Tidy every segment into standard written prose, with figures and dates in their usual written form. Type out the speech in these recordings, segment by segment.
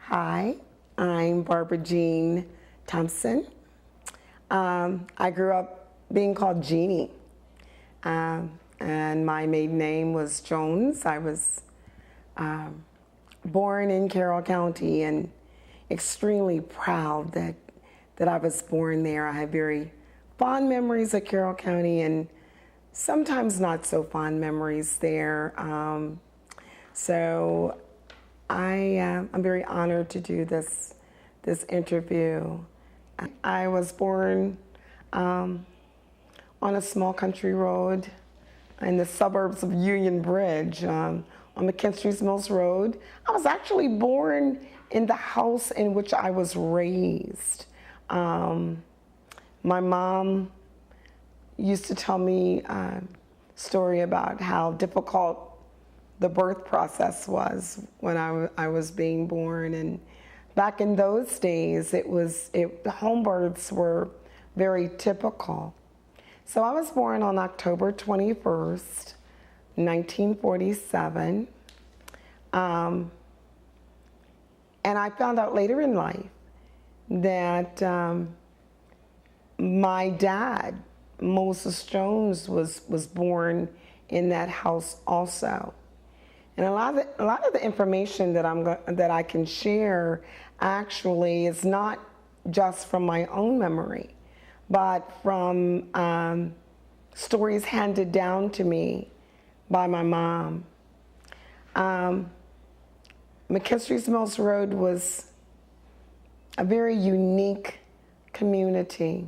Hi, I'm Barbara Jean Thompson. I grew up being called Jeanie, and my maiden name was Jones. I was born in Carroll County and extremely proud that I was born there. I have very fond memories of Carroll County and sometimes not so fond memories there. So I'm very honored to do this interview. I was born on a small country road in the suburbs of Union Bridge on McKinstry's Mills Road. I was actually born in the house in which I was raised. My mom used to tell me a story about how difficult the birth process was when I was being born. And back in those days, home births were very typical. So I was born on October 21st, 1947. And I found out later in life that my dad, Moses Jones, was born in that house also. And a lot of the information that I can share actually is not just from my own memory, but from stories handed down to me by my mom. McKinstry's Mills Road was a very unique community.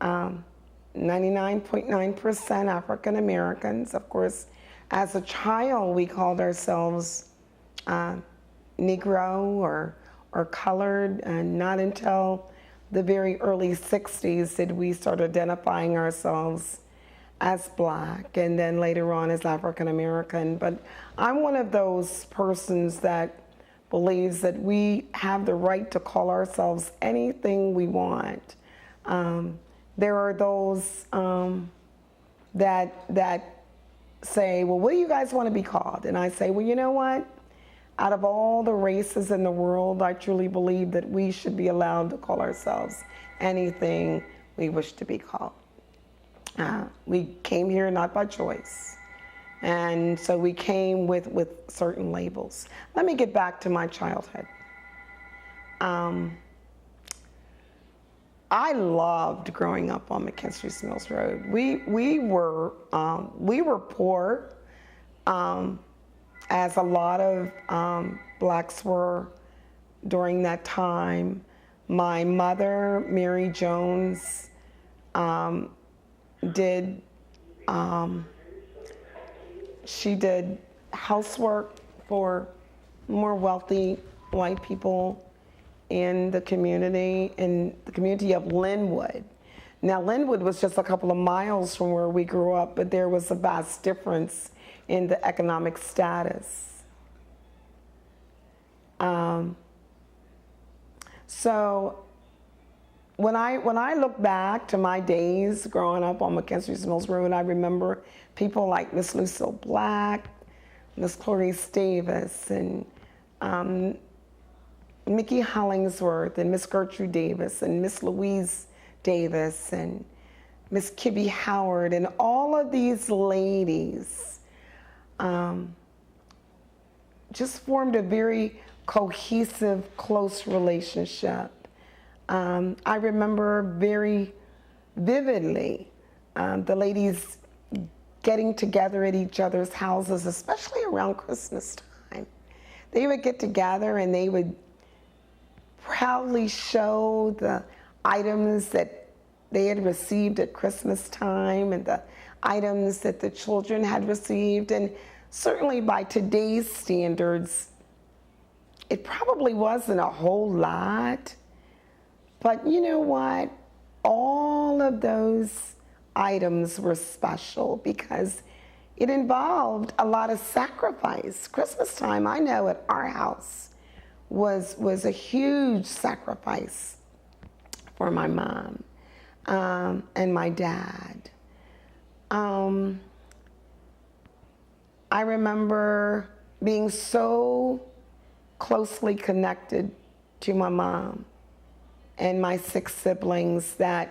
99.9% African Americans. Of course, as a child, we called ourselves Negro or colored, and not until the very early 60s did we start identifying ourselves as Black, and then later on as African American. But I'm one of those persons that believes that we have the right to call ourselves anything we want. There are those that say, well, what do you guys want to be called? And I say, well, you know what? Out of all the races in the world, I truly believe that we should be allowed to call ourselves anything we wish to be called. We came here not by choice. And so we came with certain labels. Let me get back to my childhood. I loved growing up on McKinstry's Mills Road. We were poor, as a lot of Blacks were during that time. My mother, Mary Jones, did housework for more wealthy white people in the community of Linwood. Now, Linwood was just a couple of miles from where we grew up, but there was a vast difference in the economic status. So when I look back to my days growing up on McKinstry's Mills Road, I remember people like Miss Lucille Black, Miss Clarice Davis, and Mickey Hollingsworth, and Miss Gertrude Davis, and Miss Louise Davis, and Miss Kibby Howard, and all of these ladies just formed a very cohesive, close relationship. I remember very vividly the ladies getting together at each other's houses, especially around Christmas time. They would get together and they would proudly show the items that they had received at Christmas time and the items that the children had received. And certainly by today's standards, it probably wasn't a whole lot. But you know what? All of those items were special because it involved a lot of sacrifice. Christmas time, I know at our house, was a huge sacrifice for my mom and my dad. I remember being so closely connected to my mom and my 6 siblings that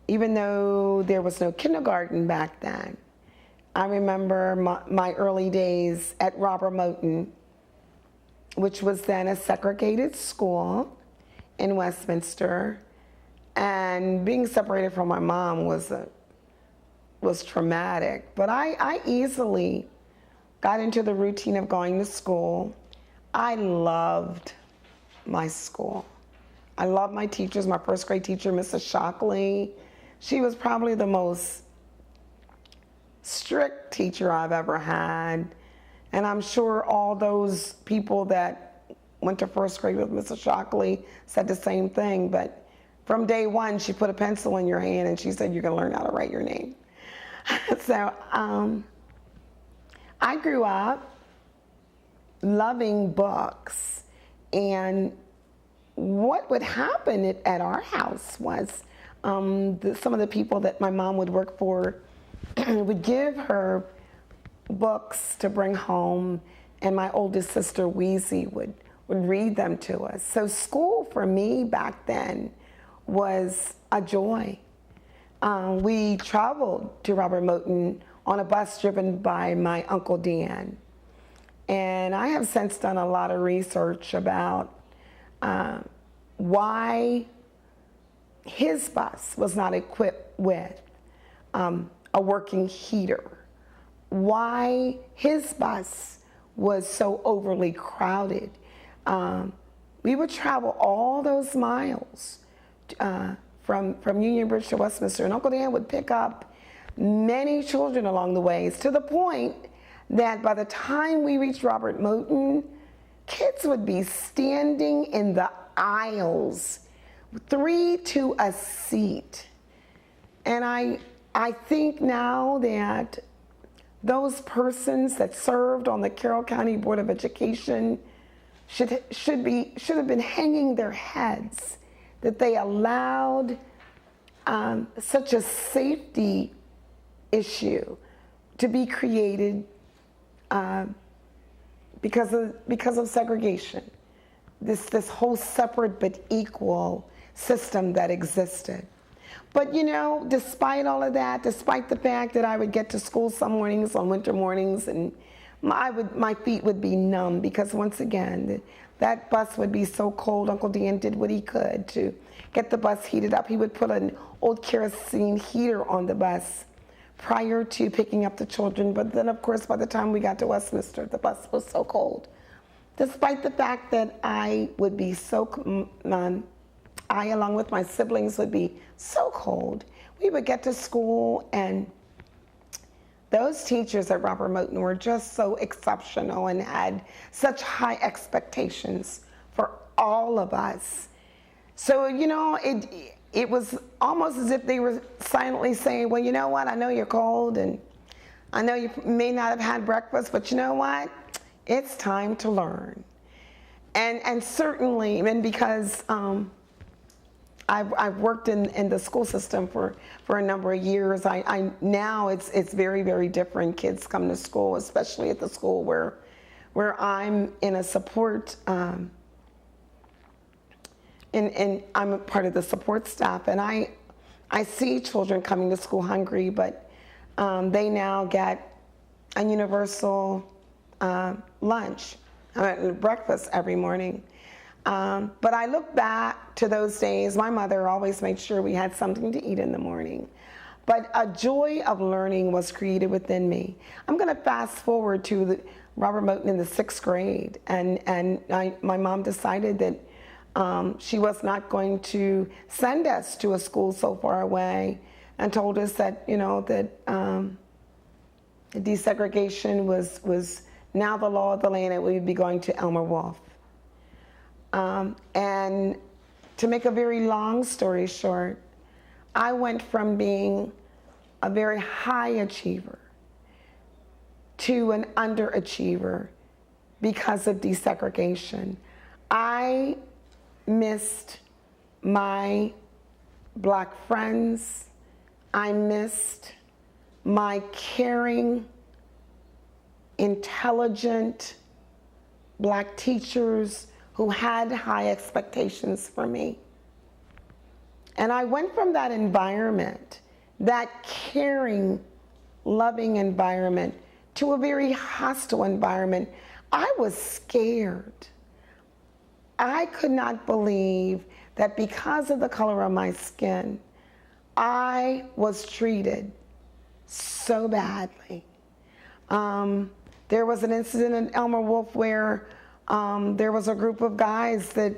even though there was no kindergarten back then, I remember my early days at Robert Moton, which was then a segregated school in Westminster, and being separated from my mom was traumatic. But I easily got into the routine of going to school. I loved my school. I loved my teachers. My first grade teacher, Mrs. Shockley, she was probably the most strict teacher I've ever had. And I'm sure all those people that went to first grade with Mrs. Shockley said the same thing. But from day one, she put a pencil in your hand and she said, you're going to learn how to write your name. So I grew up loving books. And what would happen at our house was some of the people that my mom would work for would give her books to bring home, and my oldest sister, Wheezy, would read them to us. So school for me back then was a joy. We traveled to Robert Moton on a bus driven by my Uncle Dan. And I have since done a lot of research about why his bus was not equipped with a working heater, why his bus was so overly crowded. We would travel all those miles from Union Bridge to Westminster, and Uncle Dan would pick up many children along the ways, to the point that by the time we reached Robert Moton, kids would be standing in the aisles, 3 to a seat. And I think now that those persons that served on the Carroll County Board of Education should have been hanging their heads that they allowed such a safety issue to be created because of segregation. This whole separate but equal system that existed. But you know, despite all of that, despite the fact that I would get to school some mornings on winter mornings and my feet would be numb, because once again, that bus would be so cold. Uncle Dan did what he could to get the bus heated up. He would put an old kerosene heater on the bus prior to picking up the children. But then, of course, by the time we got to Westminster, the bus was so cold. Despite the fact that I would be I, along with my siblings, would be so cold, we would get to school, and those teachers at Robert Moton were just so exceptional and had such high expectations for all of us. So, you know, it was almost as if they were silently saying, well, you know what, I know you're cold, and I know you may not have had breakfast, but you know what? It's time to learn. And certainly, and because I've worked in the school system for a number of years, I now it's very, very different. Kids come to school, especially at the school where I'm in a support, and I'm a part of the support staff, and I see children coming to school hungry, but they now get a universal lunch, breakfast every morning. But I look back to those days. My mother always made sure we had something to eat in the morning. But a joy of learning was created within me. I'm going to fast forward to Robert Moton in the 6th grade, and my mom decided that she was not going to send us to a school so far away, and told us that, you know, that desegregation was now the law of the land, and we would be going to Elmer Wolf. And to make a very long story short, I went from being a very high achiever to an underachiever because of desegregation. I missed my Black friends. I missed my caring, intelligent, Black teachers who had high expectations for me. And I went from that environment, that caring, loving environment, to a very hostile environment. I was scared. I could not believe that because of the color of my skin, I was treated so badly. There was an incident in Elmer Wolf where there was a group of guys that,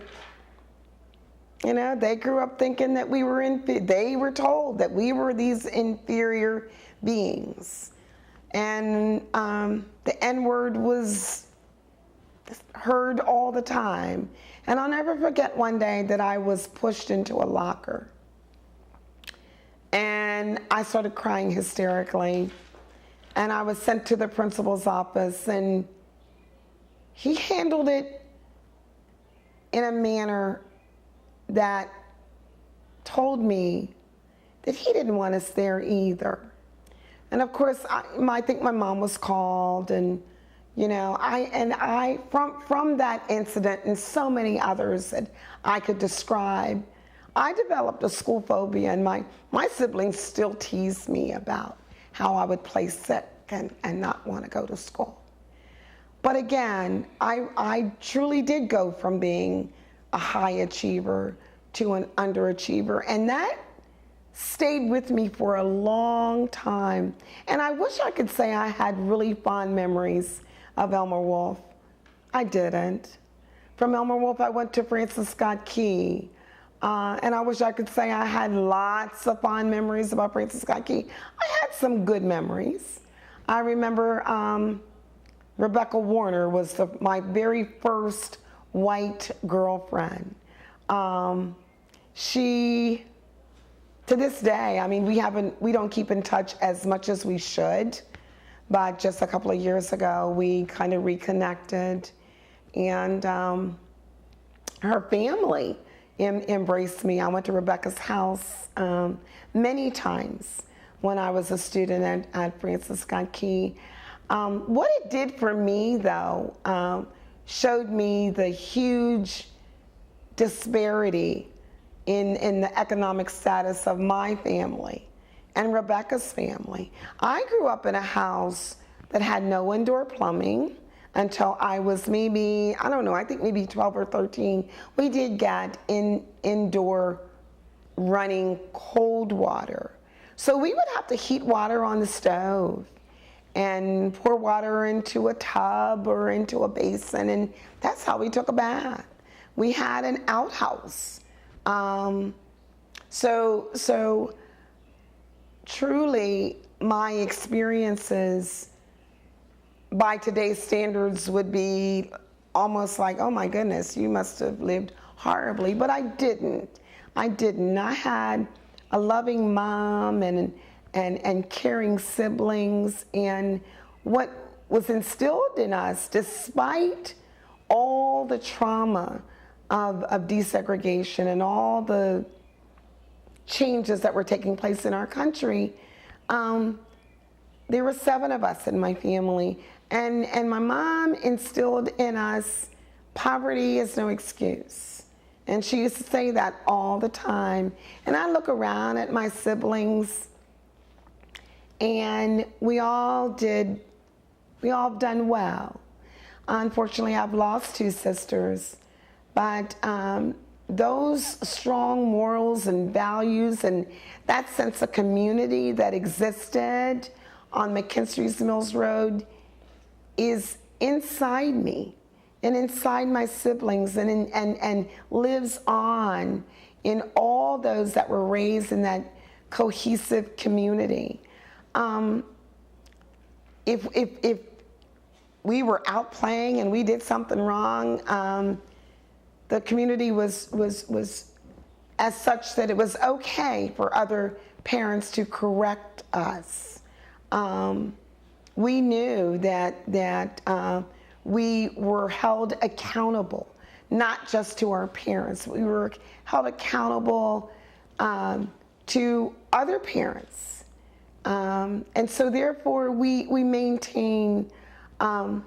you know, they grew up thinking that we were they were told that we were these inferior beings. And the N-word was heard all the time. And I'll never forget one day that I was pushed into a locker. And I started crying hysterically. And I was sent to the principal's office, and he handled it in a manner that told me that he didn't want us there either. And of course, I think my mom was called, and you know, from that incident and so many others that I could describe, I developed a school phobia, and my siblings still tease me about how I would play sick and not want to go to school. But again, I truly did go from being a high achiever to an underachiever, and that stayed with me for a long time. And I wish I could say I had really fond memories of Elmer Wolf. I didn't. From Elmer Wolf, I went to Francis Scott Key. And I wish I could say I had lots of fond memories about Francis Scott Key. I had some good memories. I remember Rebecca Warner was my very first white girlfriend. She, to this day, I mean, we don't keep in touch as much as we should, but just a couple of years ago, we kind of reconnected, and her family embraced me. I went to Rebecca's house many times when I was a student at Francis Scott Key. What it did for me, though, showed me the huge disparity in the economic status of my family and Rebecca's family. I grew up in a house that had no indoor plumbing until I was maybe, I don't know, I think maybe 12 or 13. We did get indoor running cold water. So we would have to heat water on the stove and pour water into a tub or into a basin, and that's how we took a bath. We had an outhouse. So truly, my experiences by today's standards would be almost like, oh my goodness, you must have lived horribly. But I didn't. I had a loving mom and caring siblings, and what was instilled in us, despite all the trauma of desegregation and all the changes that were taking place in our country, there were 7 of us in my family, and my mom instilled in us poverty is no excuse. And she used to say that all the time. And I look around at my siblings, and we all done well. Unfortunately, I've lost 2 sisters, but those strong morals and values and that sense of community that existed on McKinstry's Mills Road is inside me and inside my siblings, and lives on in all those that were raised in that cohesive community. If we were out playing and we did something wrong, the community was as such that it was okay for other parents to correct us. We knew that we were held accountable, not just to our parents. We were held accountable to other parents. And so therefore we maintain a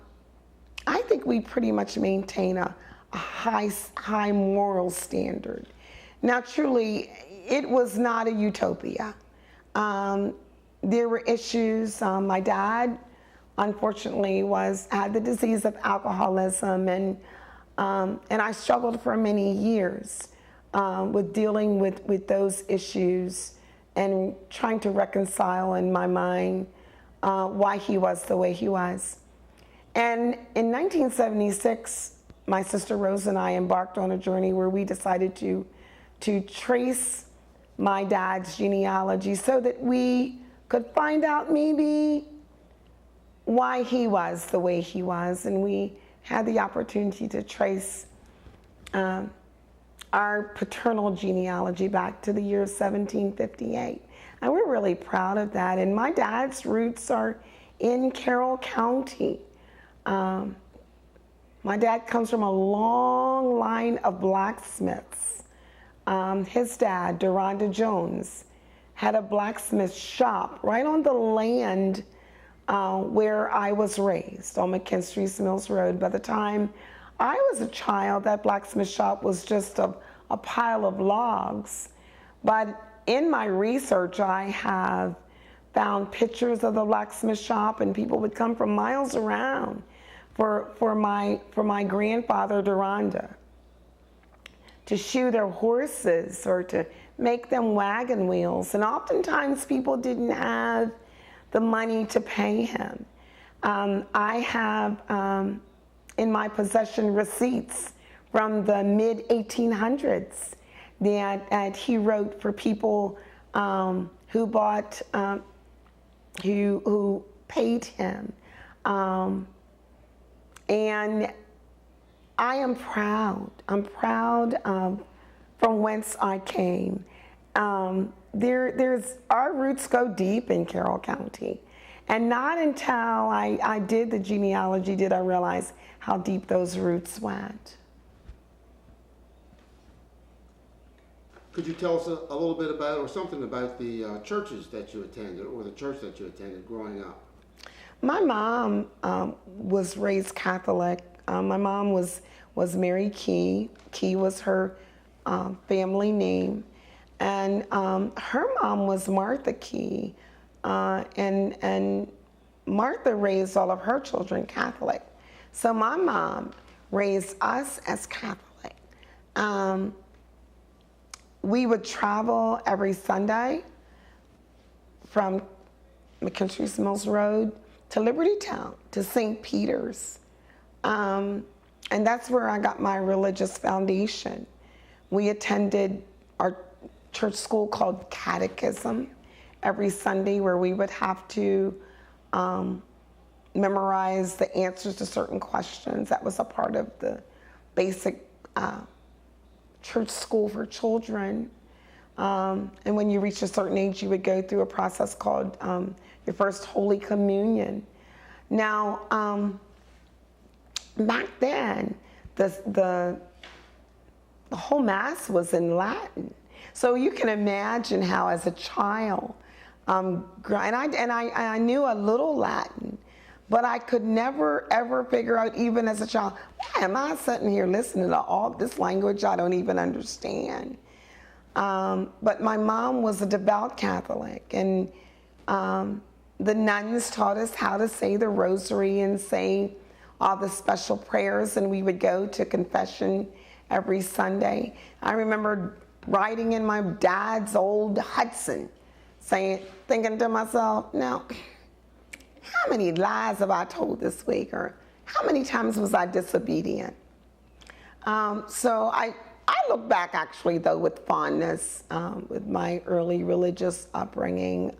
I think we pretty much maintain a high moral standard. Now, truly, it was not a utopia. There were issues. My dad, unfortunately, had the disease of alcoholism, and I struggled for many years with dealing with those issues and trying to reconcile in my mind why he was the way he was. And in 1976, my sister Rose and I embarked on a journey where we decided to trace my dad's genealogy so that we could find out maybe why he was the way he was. And we had the opportunity to trace our paternal genealogy back to the year 1758. And we're really proud of that. And my dad's roots are in Carroll County. My dad comes from a long line of blacksmiths. His dad, Deronda Jones, had a blacksmith shop right on the land where I was raised, on McKinstry's Mills Road. By the time I was a child, that blacksmith shop was just a pile of logs. But in my research, I have found pictures of the blacksmith shop, and people would come from miles around for my grandfather, Deronda, to shoe their horses or to make them wagon wheels. And oftentimes people didn't have the money to pay him. I have in my possession receipts from the mid-1800s that he wrote for people who bought, who paid him. And I am proud. I'm proud from whence I came. Our roots go deep in Carroll County. And not until I did the genealogy did I realize how deep those roots went. Could you tell us a little bit about, or something about the churches that you attended, or the church that you attended growing up? My mom was raised Catholic. My mom was Mary Key. Key was her family name. And her mom was Martha Key. And Martha raised all of her children Catholic. So my mom raised us as Catholic. We would travel every Sunday from McKinstry's Mills Road to Liberty Town, to St. Peter's. And that's where I got my religious foundation. We attended our church school called Catechism every Sunday, where we would have to memorize the answers to certain questions. That was a part of the basic church school for children. And when you reach a certain age, you would go through a process called your first Holy Communion. Now, back then, the whole Mass was in Latin. So you can imagine how, as a child, and I knew a little Latin, but I could never, ever figure out, even as a child, why am I sitting here listening to all this language I don't even understand? But my mom was a devout Catholic, and the nuns taught us how to say the rosary and say all the special prayers, and we would go to confession every Sunday. I remember riding in my dad's old Hudson, thinking to myself, now, how many lies have I told this week, or how many times was I disobedient? So I look back, actually, though, with fondness with my early religious upbringing.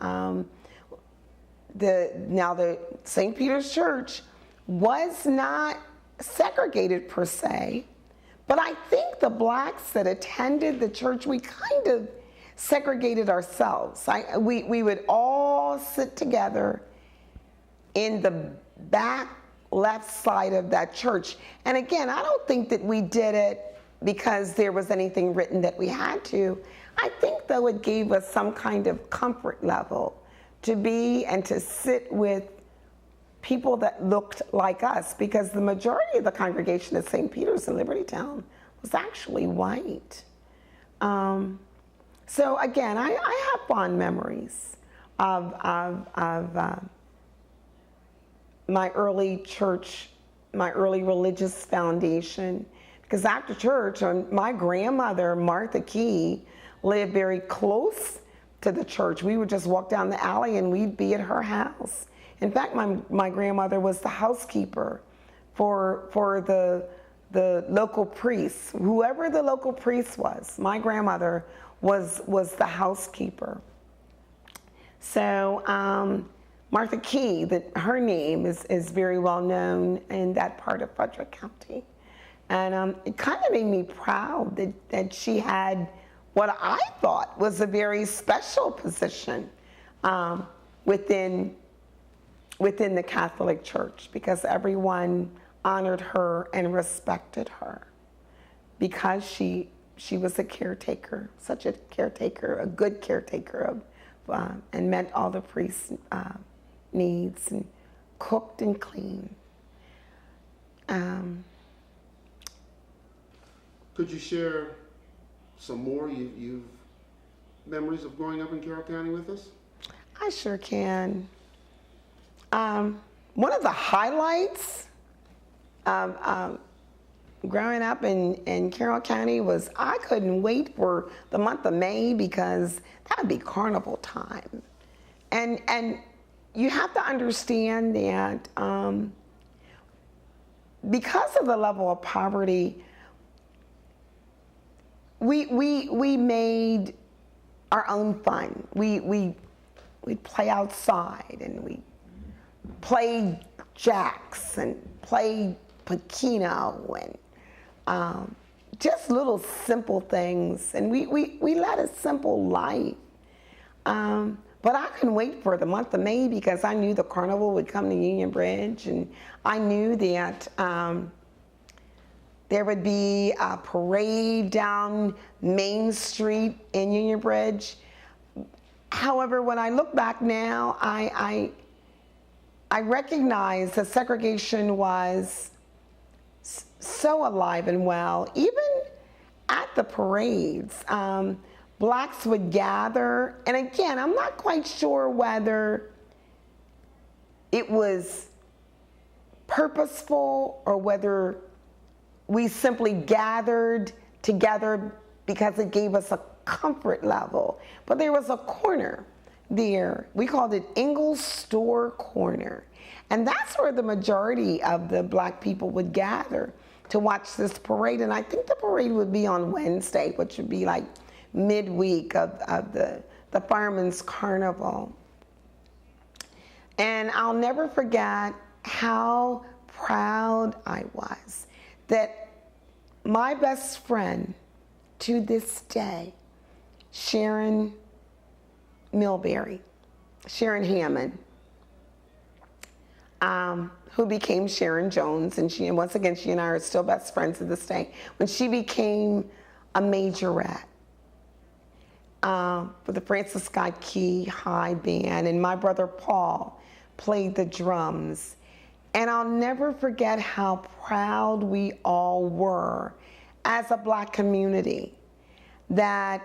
The St. Peter's Church was not segregated per se, but I think the blacks that attended the church, we kind of segregated ourselves. We would all sit together in the back left side of that church. And again, I don't think that we did it because there was anything written that we had to. I think, though, it gave us some kind of comfort level to be and to sit with people that looked like us, because the majority of the congregation at St. Peter's in Libertytown was actually white. So again, I have fond memories of my early church, my early religious foundation. Because after church, my grandmother, Martha Key, lived very close to the church. We would just walk down the alley and we'd be at her house. In fact, my grandmother was the housekeeper for the local priest. Whoever the local priest was, my grandmother was the housekeeper. So Martha Key, her name is very well known in that part of Frederick County. And it kind of made me proud that she had what I thought was a very special position within the Catholic Church, because everyone honored her and respected her because she was a caretaker, such a caretaker, a good caretaker of, and met all the priests' needs and cooked and cleaned. Could you share some more you've memories of growing up in Carroll County with us? I sure can. One of the highlights of growing up in Carroll County was I couldn't wait for the month of May, because that would be carnival time. And you have to understand that because of the level of poverty, we made our own fun. We'd play outside, and we played jacks and played Pacino, and just little simple things. And we led a simple life. But I couldn't wait for the month of May, because I knew the carnival would come to Union Bridge, and I knew that there would be a parade down Main Street in Union Bridge. However, when I look back now, I recognize that segregation was so alive and well. Even at the parades, blacks would gather, and again, I'm not quite sure whether it was purposeful or whether we simply gathered together because it gave us a comfort level. But there was a corner there. We called it Ingles Store Corner. And that's where the majority of the black people would gather to watch this parade. And I think the parade would be on Wednesday, which would be like midweek of the Fireman's Carnival. And I'll never forget how proud I was that my best friend to this day, Sharon Hammond, who became Sharon Jones, and once again, she and I are still best friends to this day. When she became a majorette for the Francis Scott Key High Band, and my brother Paul played the drums. And I'll never forget how proud we all were as a black community that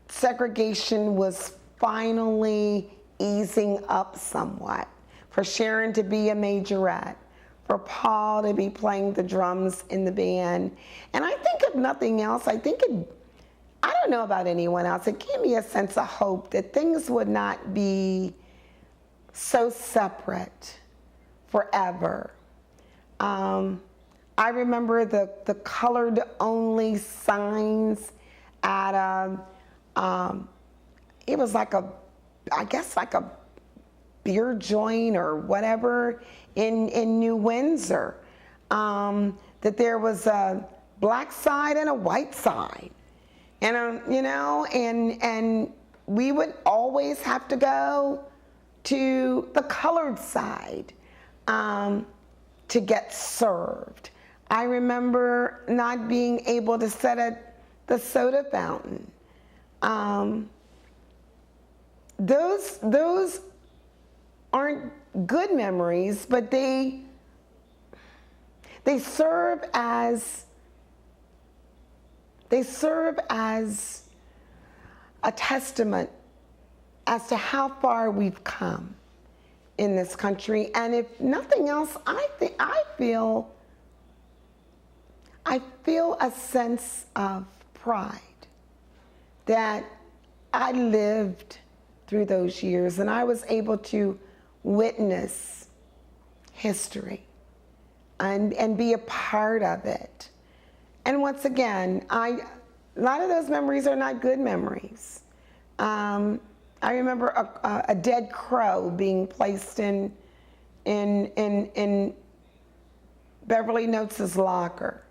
segregation was finally easing up somewhat. For Sharon to be a majorette, for Paul to be playing the drums in the band. And I think if nothing else, I don't know about anyone else, it gave me a sense of hope that things would not be so separate forever. I remember the colored only signs at it was like I guess like a beer joint or whatever in New Windsor, that there was a black side and a white side. And, and we would always have to go to the colored side to get served. I remember not being able to sit at the soda fountain. Those aren't good memories, but they serve as a testament as to how far we've come in this country. And if nothing else, I feel a sense of pride that I lived through those years and I was able to witness history and be a part of it. And once again, a lot of those memories are not good memories. I remember a dead crow being placed in Beverly Notes' locker,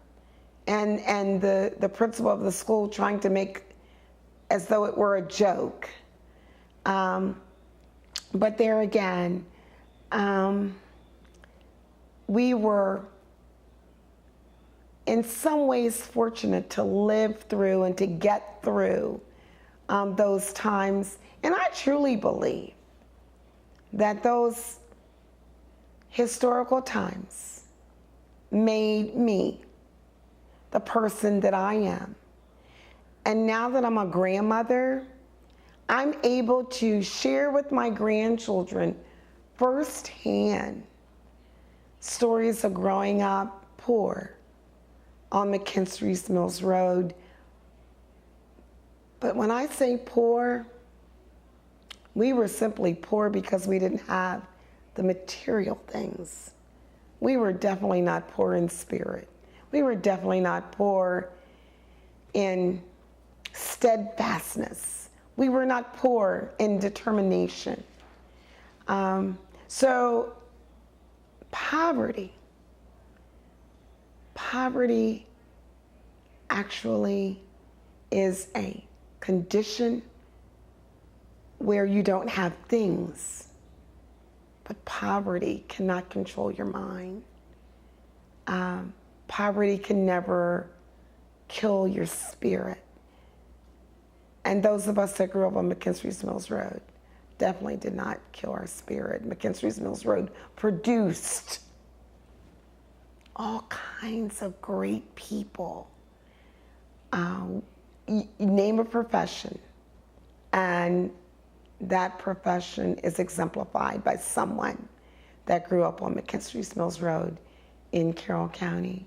and the principal of the school trying to make as though it were a joke. But there again, we were in some ways fortunate to live through and to get through those times. And I truly believe that those historical times made me the person that I am. And now that I'm a grandmother, I'm able to share with my grandchildren firsthand stories of growing up poor on McKinstry's Mills Road. But when I say poor, we were simply poor because we didn't have the material things. We were definitely not poor in spirit. We were definitely not poor in steadfastness. We were not poor in determination. So poverty actually is a condition where you don't have things, but poverty cannot control your mind. Poverty can never kill your spirit. And those of us that grew up on McKinstry's Mills Road definitely did not kill our spirit. McKinstry's Mills Road produced all kinds of great people. You name a profession, and that profession is exemplified by someone that grew up on McKinstry's Mills Road in Carroll County.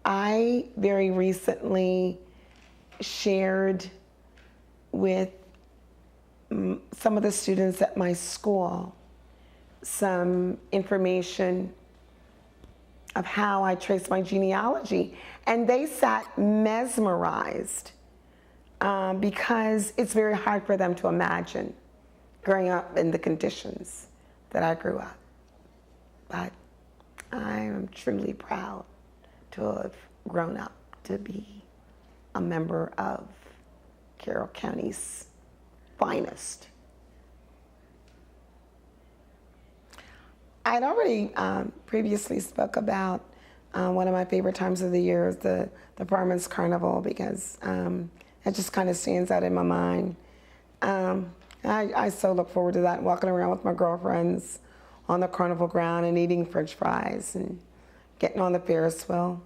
I very recently shared with some of the students at my school some information of how I traced my genealogy, and they sat mesmerized because it's very hard for them to imagine growing up in the conditions that I grew up. But I am truly proud to have grown up to be a member of Carroll County's finest. I'd already previously spoke about one of my favorite times of the year is the Fireman's Carnival, because it just kind of stands out in my mind. I so look forward to that, walking around with my girlfriends on the carnival ground and eating French fries and getting on the Ferris wheel.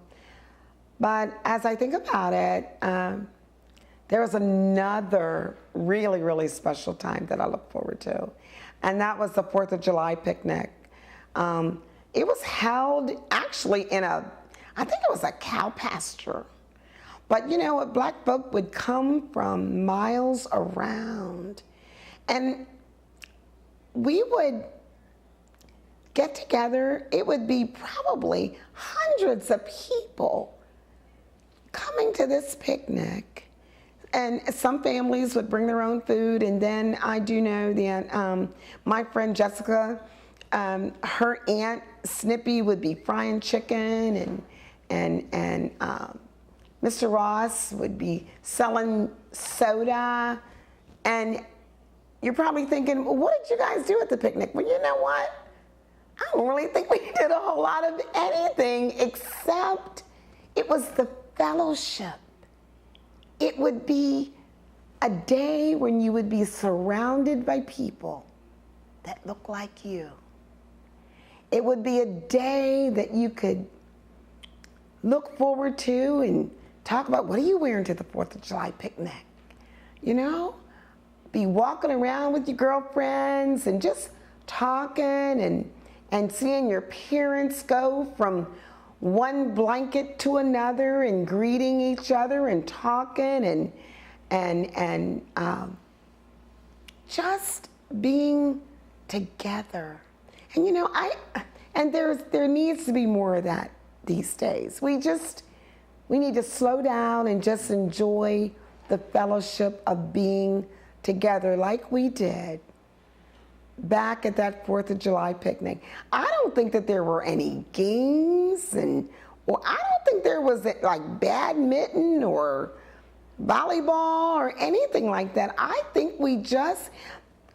But as I think about it, there was another really, really special time that I look forward to, and that was the 4th of July picnic. It was held actually I think it was a cow pasture. But you know, black folk would come from miles around, and we would get together. It would be probably hundreds of people coming to this picnic. And some families would bring their own food, and then I do know that my friend Jessica, her aunt Snippy would be frying chicken, and Mr. Ross would be selling soda. And you're probably thinking, well, what did you guys do at the picnic? Well, you know what? I don't really think we did a whole lot of anything, except it was the fellowship. It would be a day when you would be surrounded by people that look like you. It would be a day that you could look forward to and talk about, what are you wearing to the 4th of July picnic? You know? Be walking around with your girlfriends and just talking and seeing your parents go from one blanket to another and greeting each other and talking and just being together. And you know, there needs to be more of that these days. We need to slow down and just enjoy the fellowship of being together like we did back at that 4th of July picnic. I don't think that there were any games or I don't think there was like badminton or volleyball or anything like that. I think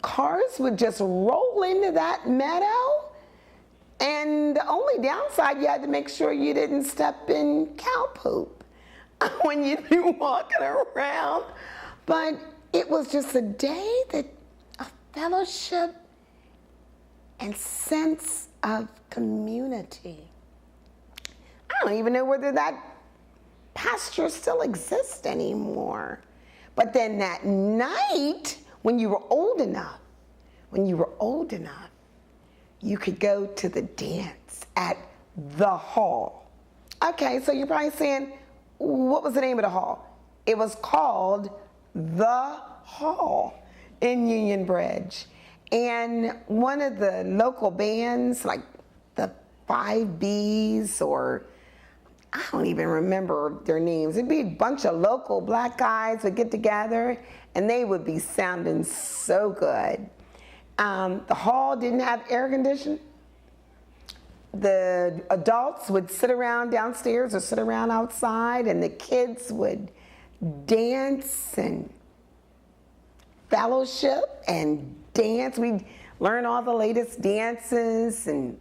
cars would just roll into that meadow, and the only downside, you had to make sure you didn't step in cow poop when you'd be walking around. But it was just a day of fellowship and sense of community. I don't even know whether that pasture still exists anymore. But then that night, when you were old enough, you could go to the dance at the hall. Okay, so you're probably saying, what was the name of the hall? It was called the Hall in Union Bridge. And one of the local bands, like the 5Bs, or I don't even remember their names. It'd be a bunch of local black guys would get together, and they would be sounding so good. The hall didn't have air conditioning. The adults would sit around downstairs or sit around outside, and the kids would dance and fellowship and dance. We'd learn all the latest dances, and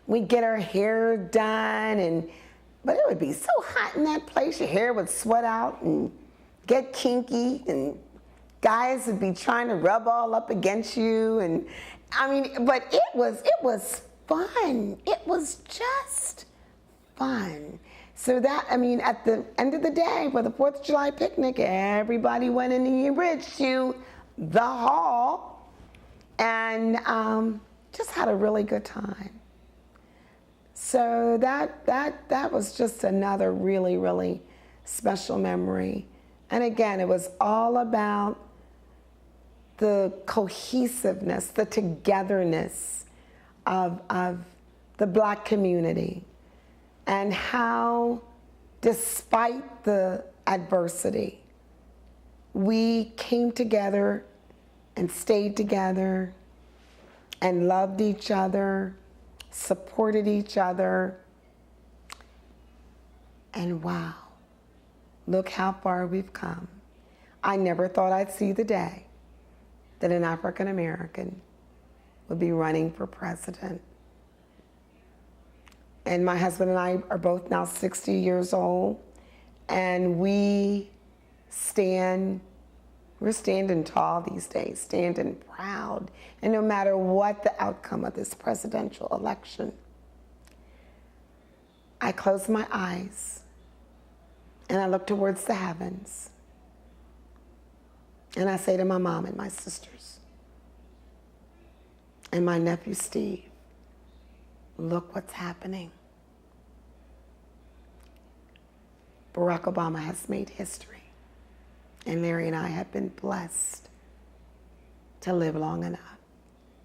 we'd get our hair done, but it would be so hot in that place, your hair would sweat out and get kinky, and guys would be trying to rub all up against you, and but it was fun. It was just fun. So that, at the end of the day, for the 4th of July picnic, everybody went in Union Bridge to the hall and just had a really good time. So that was just another really, really special memory. And again, it was all about the cohesiveness, the togetherness of the Black community, and how, despite the adversity, we came together and stayed together and loved each other, supported each other, and wow, look how far we've come. I never thought I'd see the day that an African American would be running for president. And my husband and I are both now 60 years old, and we're standing tall these days, standing proud. And no matter what the outcome of this presidential election, I close my eyes and I look towards the heavens, and I say to my mom and my sisters and my nephew Steve, look what's happening. Barack Obama has made history, and Larry and I have been blessed to live long enough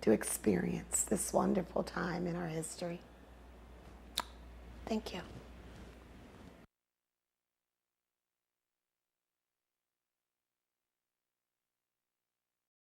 to experience this wonderful time in our history. Thank you.